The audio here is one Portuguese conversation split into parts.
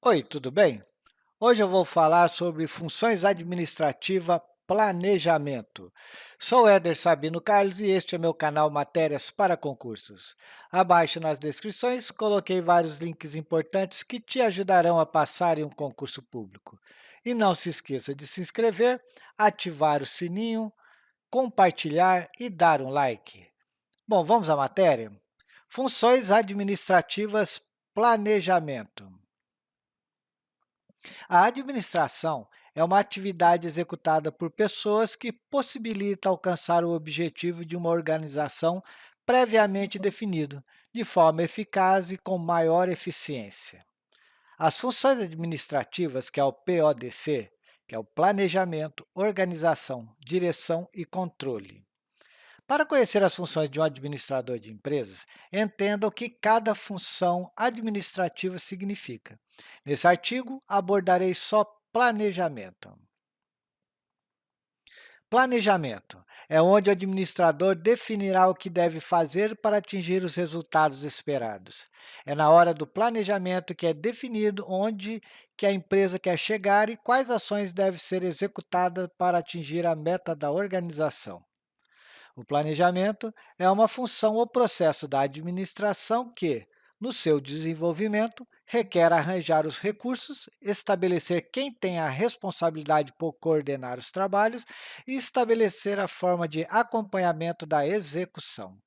Oi, tudo bem? Hoje eu vou falar sobre funções administrativa planejamento. Sou Éder Sabino Carlos e este é meu canal Matérias para Concursos. Abaixo nas descrições coloquei vários links importantes que te ajudarão a passar em um concurso público. E não se esqueça de se inscrever, ativar o sininho, compartilhar e dar um like. Bom, vamos à matéria? Funções administrativas planejamento. A administração é uma atividade executada por pessoas que possibilita alcançar o objetivo de uma organização previamente definido, de forma eficaz e com maior eficiência. As funções administrativas, que é o PODC, que é o planejamento, organização, direção e controle. Para conhecer as funções de um administrador de empresas, entenda o que cada função administrativa significa. Nesse artigo, abordarei só planejamento. Planejamento é onde o administrador definirá o que deve fazer para atingir os resultados esperados. É na hora do planejamento que é definido onde que a empresa quer chegar e quais ações devem ser executadas para atingir a meta da organização. O planejamento é uma função ou processo da administração que, no seu desenvolvimento, requer arranjar os recursos, estabelecer quem tem a responsabilidade por coordenar os trabalhos e estabelecer a forma de acompanhamento da execução.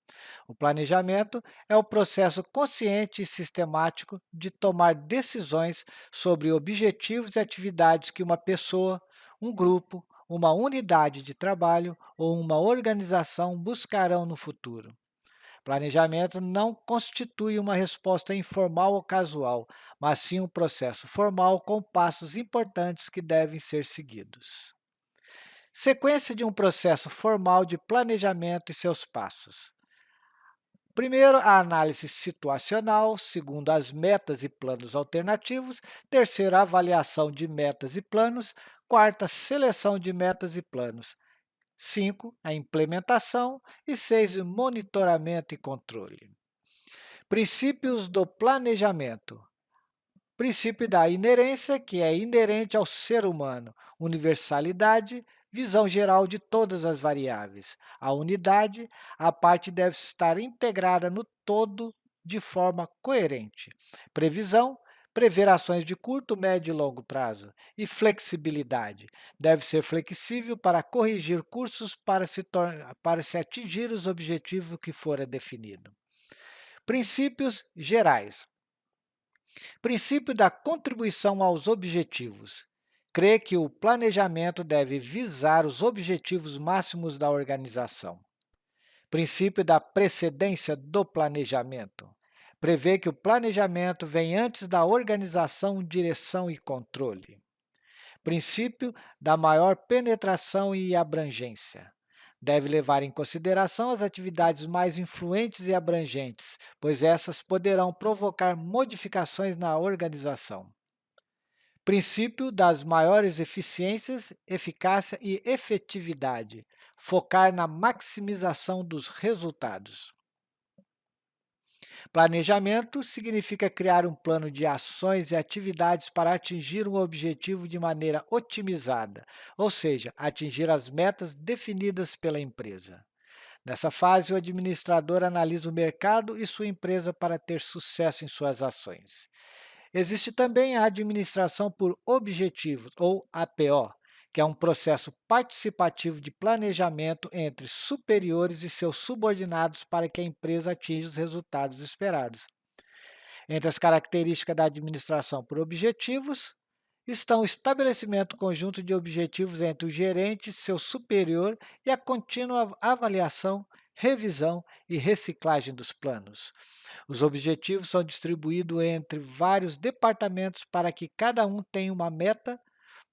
O planejamento é o processo consciente e sistemático de tomar decisões sobre objetivos e atividades que uma pessoa, um grupo, uma unidade de trabalho ou uma organização buscarão no futuro. Planejamento não constitui uma resposta informal ou casual, mas sim um processo formal com passos importantes que devem ser seguidos. Sequência de um processo formal de planejamento e seus passos. Primeiro, a análise situacional, segundo, as metas e planos alternativos, terceiro, a avaliação de metas e planos, quarta, seleção de metas e planos, 5, a implementação e 6, o monitoramento e controle. Princípios do planejamento. Princípio da inerência, que é inerente ao ser humano. Universalidade, visão geral de todas as variáveis. A unidade, a parte deve estar integrada no todo de forma coerente. Previsão, prever ações de curto, médio e longo prazo. E flexibilidade, deve ser flexível para corrigir cursos para se atingir os objetivos que fora definido. Princípios gerais. Princípio da contribuição aos objetivos. Crê que o planejamento deve visar os objetivos máximos da organização. Princípio da precedência do planejamento. Prevê que o planejamento vem antes da organização, direção e controle. Princípio da maior penetração e abrangência. Deve levar em consideração as atividades mais influentes e abrangentes, pois essas poderão provocar modificações na organização. Princípio das maiores eficiências, eficácia e efetividade. Focar na maximização dos resultados. Planejamento significa criar um plano de ações e atividades para atingir um objetivo de maneira otimizada, ou seja, atingir as metas definidas pela empresa. Nessa fase, o administrador analisa o mercado e sua empresa para ter sucesso em suas ações. Existe também a administração por objetivos, ou APO, que é um processo participativo de planejamento entre superiores e seus subordinados para que a empresa atinja os resultados esperados. Entre as características da administração por objetivos estão o estabelecimento conjunto de objetivos entre o gerente, seu superior e a contínua avaliação, revisão e reciclagem dos planos. Os objetivos são distribuídos entre vários departamentos para que cada um tenha uma meta,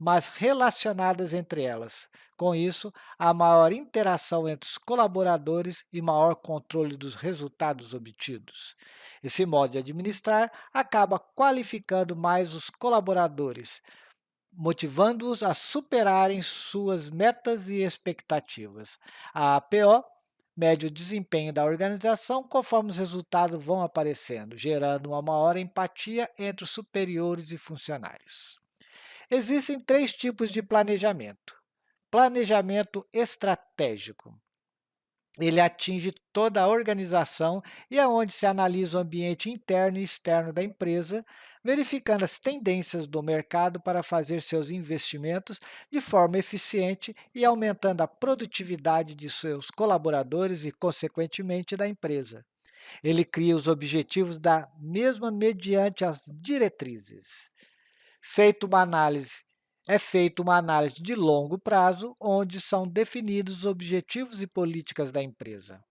mas relacionadas entre elas. Com isso, há maior interação entre os colaboradores e maior controle dos resultados obtidos. Esse modo de administrar acaba qualificando mais os colaboradores, motivando-os a superarem suas metas e expectativas. A APO mede o desempenho da organização conforme os resultados vão aparecendo, gerando uma maior empatia entre os superiores e funcionários. Existem três tipos de planejamento. Planejamento estratégico. Ele atinge toda a organização e é onde se analisa o ambiente interno e externo da empresa, verificando as tendências do mercado para fazer seus investimentos de forma eficiente e aumentando a produtividade de seus colaboradores e, consequentemente, da empresa. Ele cria os objetivos da mesma mediante as diretrizes. Feito uma análise É feita uma análise de longo prazo, onde são definidos os objetivos e políticas da empresa.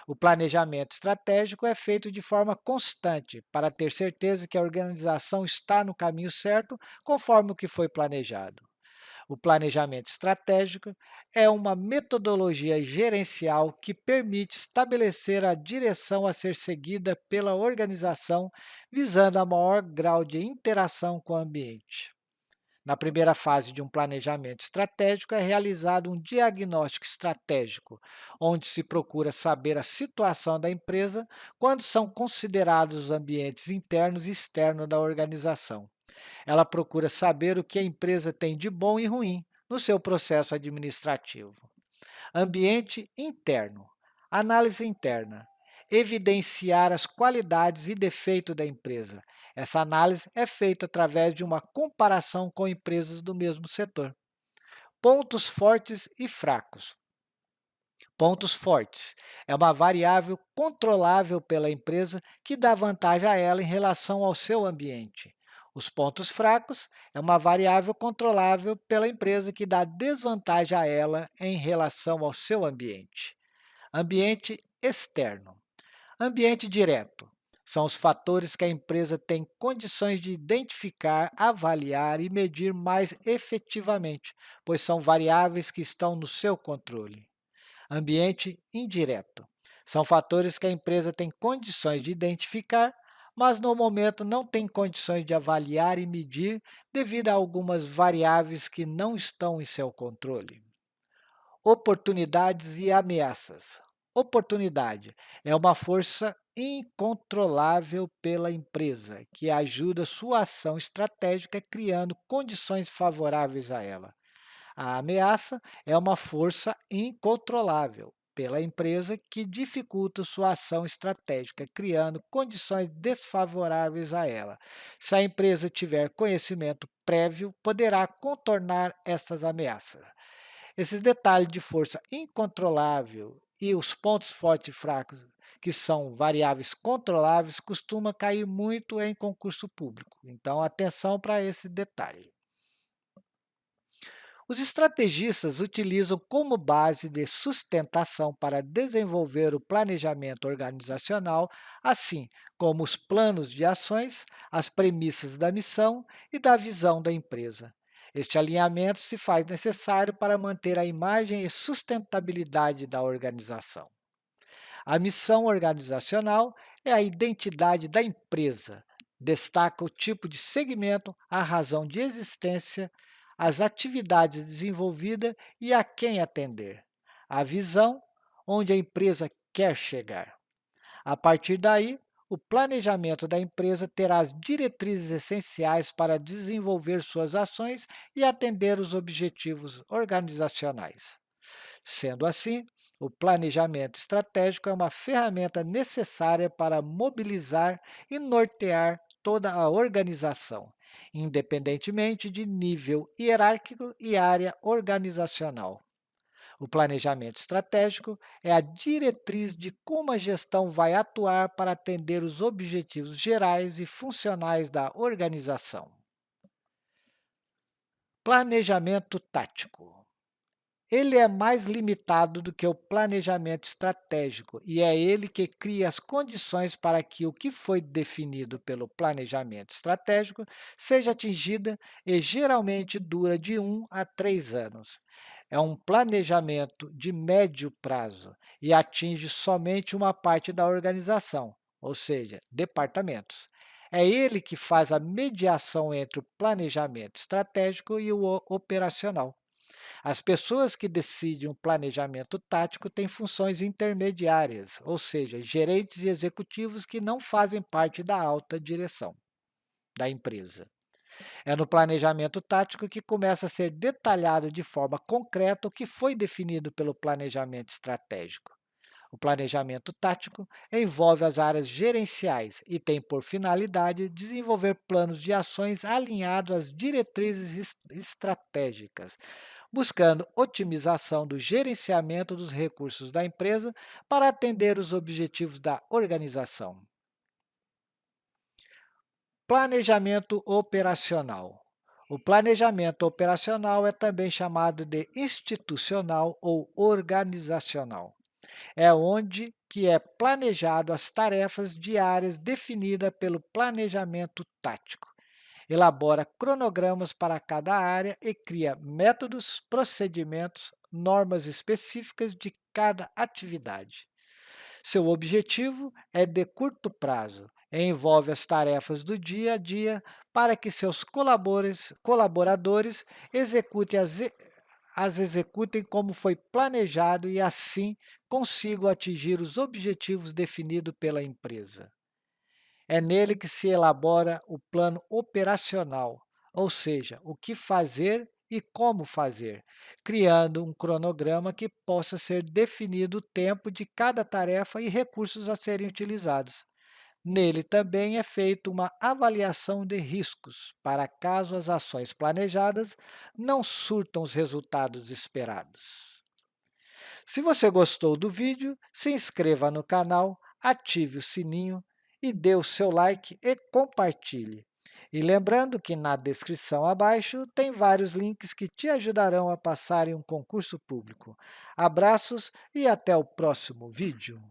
O planejamento estratégico é feito de forma constante para ter certeza que a organização está no caminho certo, conforme o que foi planejado. O planejamento estratégico é uma metodologia gerencial que permite estabelecer a direção a ser seguida pela organização, visando a maior grau de interação com o ambiente. Na primeira fase de um planejamento estratégico, é realizado um diagnóstico estratégico, onde se procura saber a situação da empresa quando são considerados os ambientes internos e externos da organização. Ela procura saber o que a empresa tem de bom e ruim no seu processo administrativo. Ambiente interno. Análise interna. Evidenciar as qualidades e defeitos da empresa. Essa análise é feita através de uma comparação com empresas do mesmo setor. Pontos fortes e fracos. Pontos fortes é uma variável controlável pela empresa que dá vantagem a ela em relação ao seu ambiente. Os pontos fracos é uma variável controlável pela empresa que dá desvantagem a ela em relação ao seu ambiente. Ambiente externo. Ambiente direto. São os fatores que a empresa tem condições de identificar, avaliar e medir mais efetivamente, pois são variáveis que estão no seu controle. Ambiente indireto. São fatores que a empresa tem condições de identificar, mas no momento não tem condições de avaliar e medir devido a algumas variáveis que não estão em seu controle. Oportunidades e ameaças. Oportunidade é uma força incontrolável pela empresa que ajuda sua ação estratégica criando condições favoráveis a ela. A ameaça é uma força incontrolável pela empresa que dificulta sua ação estratégica, criando condições desfavoráveis a ela. Se a empresa tiver conhecimento prévio, poderá contornar essas ameaças. Esses detalhes de força incontrolável e os pontos fortes e fracos, que são variáveis controláveis, costumam cair muito em concurso público. Então, atenção para esse detalhe. Os estrategistas utilizam como base de sustentação para desenvolver o planejamento organizacional, assim como os planos de ações, as premissas da missão e da visão da empresa. Este alinhamento se faz necessário para manter a imagem e sustentabilidade da organização. A missão organizacional é a identidade da empresa. Destaca o tipo de segmento, a razão de existência, as atividades desenvolvidas e a quem atender. A visão, onde a empresa quer chegar. A partir daí, o planejamento da empresa terá as diretrizes essenciais para desenvolver suas ações e atender os objetivos organizacionais. Sendo assim, o planejamento estratégico é uma ferramenta necessária para mobilizar e nortear toda a organização, independentemente de nível hierárquico e área organizacional. O planejamento estratégico é a diretriz de como a gestão vai atuar para atender os objetivos gerais e funcionais da organização. Planejamento tático. Ele é mais limitado do que o planejamento estratégico e é ele que cria as condições para que o que foi definido pelo planejamento estratégico seja atingida e geralmente dura de 1 a 3 anos. É um planejamento de médio prazo e atinge somente uma parte da organização, ou seja, departamentos. É ele que faz a mediação entre o planejamento estratégico e o operacional. As pessoas que decidem o planejamento tático têm funções intermediárias, ou seja, gerentes e executivos que não fazem parte da alta direção da empresa. É no planejamento tático que começa a ser detalhado de forma concreta o que foi definido pelo planejamento estratégico. O planejamento tático envolve as áreas gerenciais e tem por finalidade desenvolver planos de ações alinhados às diretrizes estratégicas, buscando otimização do gerenciamento dos recursos da empresa para atender os objetivos da organização. Planejamento operacional. O planejamento operacional é também chamado de institucional ou organizacional. É onde que é planejado as tarefas diárias definidas pelo planejamento tático. Elabora cronogramas para cada área e cria métodos, procedimentos, normas específicas de cada atividade. Seu objetivo é de curto prazo e envolve as tarefas do dia a dia para que seus colaboradores executem as executem como foi planejado e assim consigam atingir os objetivos definidos pela empresa. É nele que se elabora o plano operacional, ou seja, o que fazer e como fazer, criando um cronograma que possa ser definido o tempo de cada tarefa e recursos a serem utilizados. Nele também é feita uma avaliação de riscos, para caso as ações planejadas não surtam os resultados esperados. Se você gostou do vídeo, se inscreva no canal, ative o sininho e dê o seu like e compartilhe. E lembrando que na descrição abaixo tem vários links que te ajudarão a passar em um concurso público. Abraços e até o próximo vídeo.